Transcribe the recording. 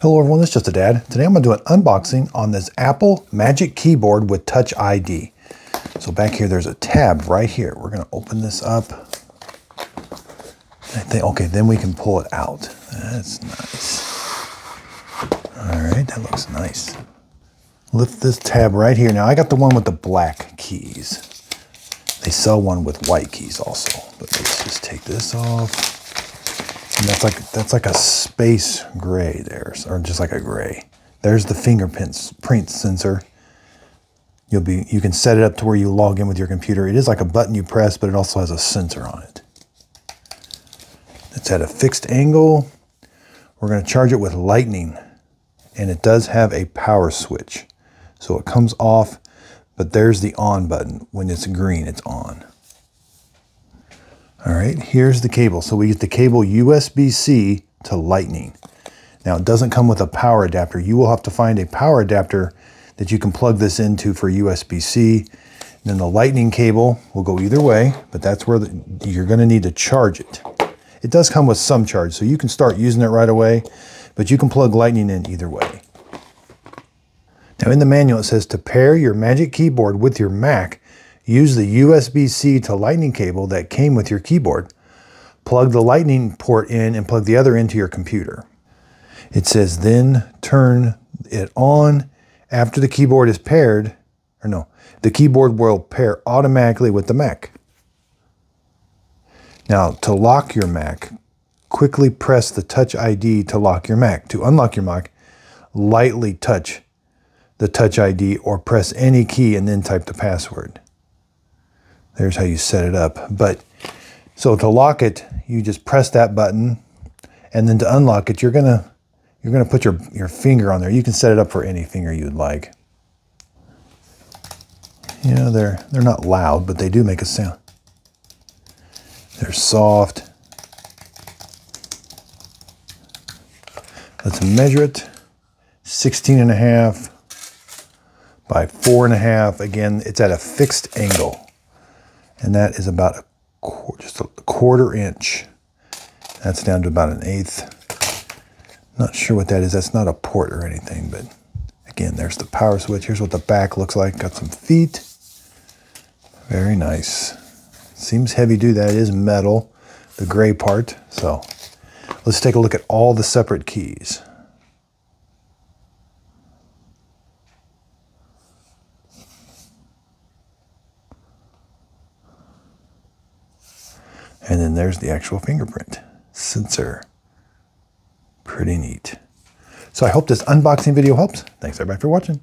Hello everyone, it's Just a Dad. Today I'm going to do an unboxing on this Apple Magic Keyboard with Touch ID. So back here there's a tab right here. We're going to open this up. Okay, then we can pull it out. That's nice. Alright, that looks nice. Lift this tab right here. Now I got the one with the black keys. They sell one with white keys also. But let's just take this off. And that's like a space gray there, or just like a gray. There's the fingerprint sensor. You can set it up to where you log in with your computer. It is like a button you press, but it also has a sensor on it. It's at a fixed angle. We're going to charge it with lightning, and it does have a power switch. So it comes off, but there's the on button. When it's green, it's on. All right, here's the cable. So we get the cable USB-C to lightning. Now it doesn't come with a power adapter. You will have to find a power adapter that you can plug this into for USB-C. Then the lightning cable will go either way, but that's where you're gonna need to charge it. It does come with some charge, so you can start using it right away, but you can plug lightning in either way. Now in the manual it says to pair your Magic Keyboard with your Mac, use the USB-C to lightning cable that came with your keyboard. Plug the lightning port in and plug the other into your computer. It says then turn it on after the keyboard is paired, or no, the keyboard will pair automatically with the Mac. Now to lock your Mac, quickly press the Touch ID to lock your Mac. To unlock your Mac, lightly touch the Touch ID or press any key and then type the password. There's how you set it up. So to lock it, you just press that button, and then to unlock it, you're gonna put your finger on there. You can set it up for any finger you'd like. You know, they're not loud, but they do make a sound. They're soft. Let's measure it. 16.5 by 4.5. Again, it's at a fixed angle. And that is about just a quarter inch. That's down to about 1/8. Not sure what that is. That's not a port or anything, but again, there's the power switch. Here's what the back looks like. Got some feet. Very nice. Seems heavy duty. That is metal, the gray part. So let's take a look at all the separate keys. And then there's the actual fingerprint sensor. Pretty neat. So I hope this unboxing video helps. Thanks everybody for watching.